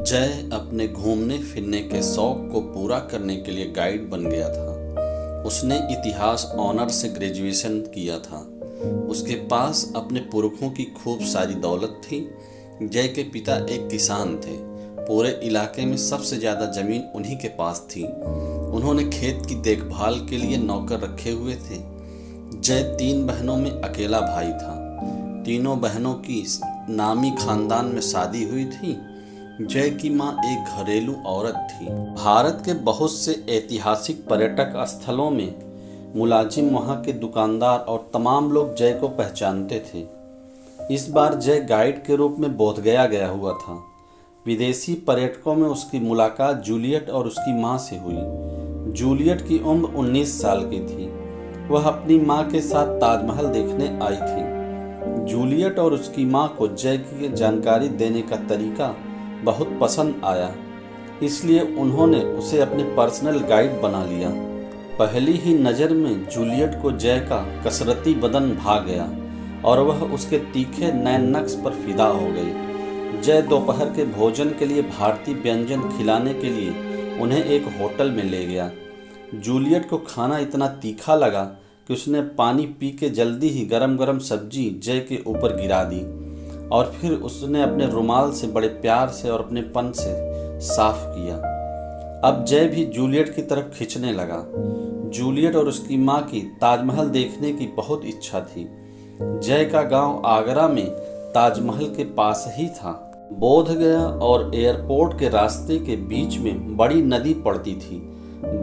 जय अपने घूमने फिरने के शौक को पूरा करने के लिए गाइड बन गया था। उसने इतिहास ऑनर से ग्रेजुएशन किया था। उसके पास अपने पुरखों की खूब सारी दौलत थी। जय के पिता एक किसान थे। पूरे इलाके में सबसे ज़्यादा ज़मीन उन्हीं के पास थी। उन्होंने खेत की देखभाल के लिए नौकर रखे हुए थे। जय 3 बहनों में अकेला भाई था। तीनों बहनों की नामी खानदान में शादी हुई थी। जय की माँ एक घरेलू औरत थी। भारत के बहुत से ऐतिहासिक पर्यटक स्थलों में मुलाजिम, वहाँ के दुकानदार और तमाम लोग जय को पहचानते थे। इस बार जय गाइड के रूप में बोधगया गया हुआ था। विदेशी पर्यटकों में उसकी मुलाकात जूलियट और उसकी माँ से हुई। जूलियट की उम्र 19 साल की थी। वह अपनी माँ के साथ ताजमहल देखने आई थी। जूलियट और उसकी माँ को जय की जानकारी देने का तरीका बहुत पसंद आया, इसलिए उन्होंने उसे अपने पर्सनल गाइड बना लिया। पहली ही नज़र में जूलियट को जय का कसरती बदन भा गया और वह उसके तीखे नैन नक्श पर फिदा हो गई। जय दोपहर के भोजन के लिए भारतीय व्यंजन खिलाने के लिए उन्हें एक होटल में ले गया। जूलियट को खाना इतना तीखा लगा कि उसने पानी पी के जल्दी ही गरम गरम सब्जी जय के ऊपर गिरा दी और फिर उसने अपने रुमाल से बड़े प्यार से और अपनेपन से साफ किया। अब जय भी जूलियट की तरफ खिंचने लगा। जूलियट और उसकी माँ की ताजमहल देखने की बहुत इच्छा थी। जय का गांव आगरा में ताजमहल के पास ही था। बोधगया और एयरपोर्ट के रास्ते के बीच में बड़ी नदी पड़ती थी।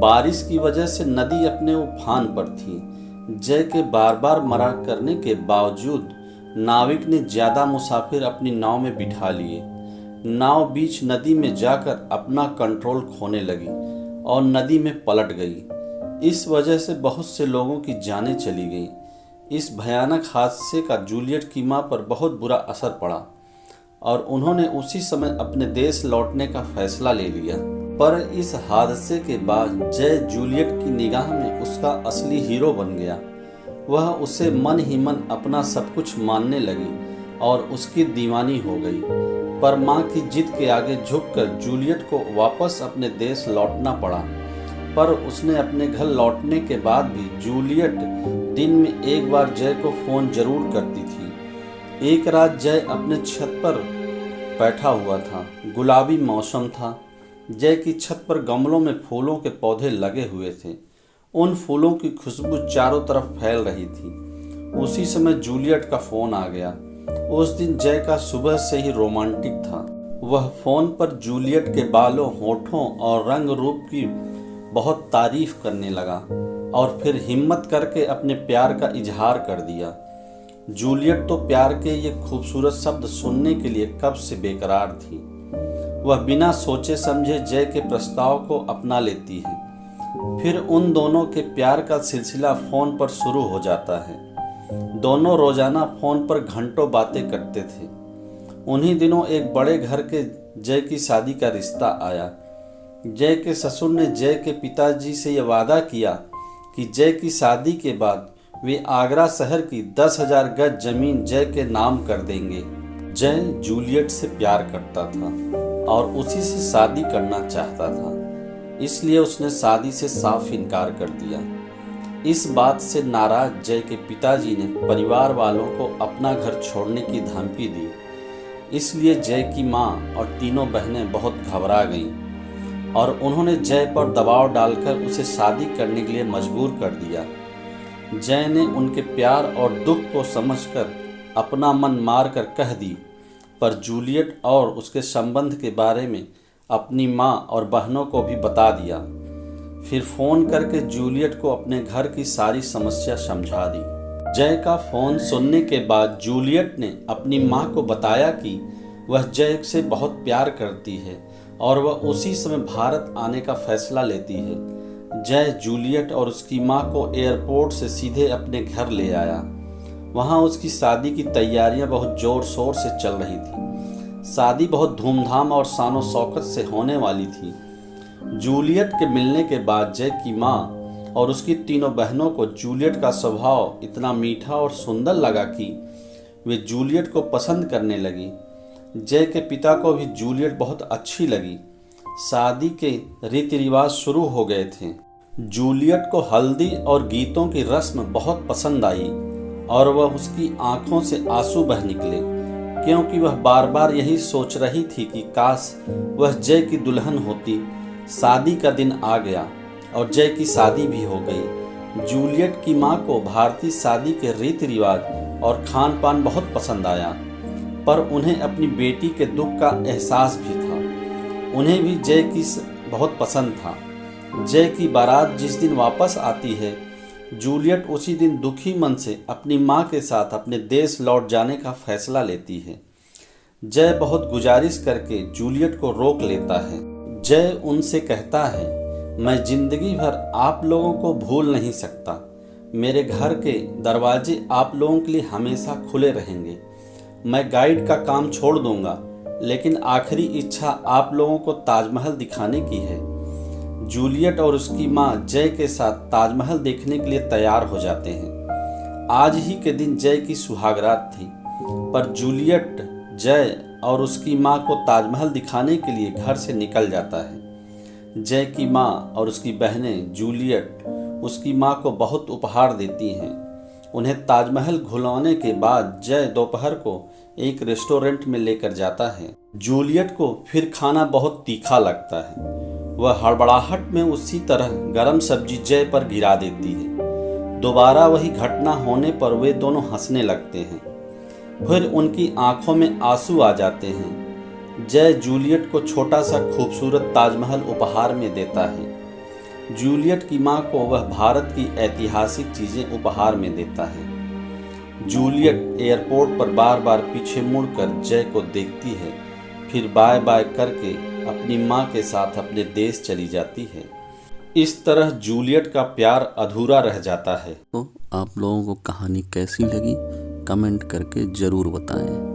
बारिश की वजह से नदी अपने उफान पर थी। जय के बार बार मना करने के बावजूद नाविक ने ज़्यादा मुसाफिर अपनी नाव में बिठा लिए। नाव बीच नदी में जाकर अपना कंट्रोल खोने लगी और नदी में पलट गई। इस वजह से बहुत से लोगों की जानें चली गईं। इस भयानक हादसे का जूलियट की माँ पर बहुत बुरा असर पड़ा और उन्होंने उसी समय अपने देश लौटने का फैसला ले लिया। पर इस हादसे के बाद जय जूलियट की निगाह में उसका असली हीरो बन गया। वह उसे मन ही मन अपना सब कुछ मानने लगी और उसकी दीवानी हो गई। पर माँ की जिद के आगे झुककर जूलियट को वापस अपने देश लौटना पड़ा। पर उसने अपने घर लौटने के बाद भी जूलियट दिन में एक बार जय को फ़ोन जरूर करती थी। एक रात जय अपने छत पर बैठा हुआ था। गुलाबी मौसम था। जय की छत पर गमलों में फूलों के पौधे लगे हुए थे। उन फूलों की खुशबू चारों तरफ फैल रही थी। उसी समय जूलियट का फ़ोन आ गया। उस दिन जय का सुबह से ही रोमांटिक था। वह फ़ोन पर जूलियट के बालों, होठों और रंग रूप की बहुत तारीफ करने लगा और फिर हिम्मत करके अपने प्यार का इजहार कर दिया। जूलियट तो प्यार के ये खूबसूरत शब्द सुनने के लिए कब से बेकरार थी। वह बिना सोचे समझे जय के प्रस्ताव को अपना लेती है। फिर उन दोनों के प्यार का सिलसिला फ़ोन पर शुरू हो जाता है। दोनों रोज़ाना फ़ोन पर घंटों बातें करते थे। उन्हीं दिनों एक बड़े घर के जय की शादी का रिश्ता आया। जय के ससुर ने जय के पिताजी से यह वादा किया कि जय की शादी के बाद वे आगरा शहर की 10,000 गज ज़मीन जय के नाम कर देंगे। जय जूलियट से प्यार करता था और उसी से शादी करना चाहता था, इसलिए उसने शादी से साफ इनकार कर दिया। इस बात से नाराज जय के पिताजी ने परिवार वालों को अपना घर छोड़ने की धमकी दी। इसलिए जय की माँ और तीनों बहनें बहुत घबरा गईं और उन्होंने जय पर दबाव डालकर उसे शादी करने के लिए मजबूर कर दिया। जय ने उनके प्यार और दुख को समझकर अपना मन मार कर कह दी, पर जूलियट और उसके संबंध के बारे में अपनी माँ और बहनों को भी बता दिया। फिर फ़ोन करके जूलियट को अपने घर की सारी समस्या समझा दी। जय का फ़ोन सुनने के बाद जूलियट ने अपनी माँ को बताया कि वह जय से बहुत प्यार करती है और वह उसी समय भारत आने का फैसला लेती है। जय जूलियट और उसकी माँ को एयरपोर्ट से सीधे अपने घर ले आया। वहाँ उसकी शादी की तैयारियाँ बहुत ज़ोर शोर से चल रही थी। शादी बहुत धूमधाम और शानो शौकत से होने वाली थी। जूलियट के मिलने के बाद जय की माँ और उसकी तीनों बहनों को जूलियट का स्वभाव इतना मीठा और सुंदर लगा कि वे जूलियट को पसंद करने लगी। जय के पिता को भी जूलियट बहुत अच्छी लगी। शादी के रीति रिवाज शुरू हो गए थे। जूलियट को हल्दी और गीतों की रस्म बहुत पसंद आई और वह उसकी आंखों से आंसू बह निकले, क्योंकि वह बार बार यही सोच रही थी कि काश वह जय की दुल्हन होती। शादी का दिन आ गया और जय की शादी भी हो गई। जूलियट की माँ को भारतीय शादी के रीति रिवाज और खान पान बहुत पसंद आया, पर उन्हें अपनी बेटी के दुख का एहसास भी था। उन्हें भी जय की बहुत पसंद था। जय की बारात जिस दिन वापस आती है, जूलियट उसी दिन दुखी मन से अपनी माँ के साथ अपने देश लौट जाने का फैसला लेती है। जय बहुत गुजारिश करके जूलियट को रोक लेता है। जय उनसे कहता है, मैं जिंदगी भर आप लोगों को भूल नहीं सकता। मेरे घर के दरवाजे आप लोगों के लिए हमेशा खुले रहेंगे। मैं गाइड का काम छोड़ दूंगा, लेकिन आखिरी इच्छा आप लोगों को ताजमहल दिखाने की है। जूलियट और उसकी माँ जय के साथ ताजमहल देखने के लिए तैयार हो जाते हैं। आज ही के दिन जय की सुहागरात थी, पर जूलियट जय और उसकी माँ को ताजमहल दिखाने के लिए घर से निकल जाता है। जय की माँ और उसकी बहनें जूलियट उसकी माँ को बहुत उपहार देती हैं। उन्हें ताजमहल घुलवाने के बाद जय दोपहर को एक रेस्टोरेंट में लेकर जाता है। जूलियट को फिर खाना बहुत तीखा लगता है। वह हड़बड़ाहट में उसी तरह गरम सब्जी जय पर गिरा देती है। दोबारा वही घटना होने पर वे दोनों हंसने लगते हैं। फिर उनकी आंखों में आंसू आ जाते हैं। जय जूलियट को छोटा सा खूबसूरत ताजमहल उपहार में देता है। जूलियट की माँ को वह भारत की ऐतिहासिक चीज़ें उपहार में देता है। जूलियट एयरपोर्ट पर बार बार पीछे मुड़कर जय को देखती है, फिर बाय बाय करके अपनी माँ के साथ अपने देश चली जाती है। इस तरह जूलियट का प्यार अधूरा रह जाता है। तो आप लोगों को कहानी कैसी लगी कमेंट करके ज़रूर बताएं।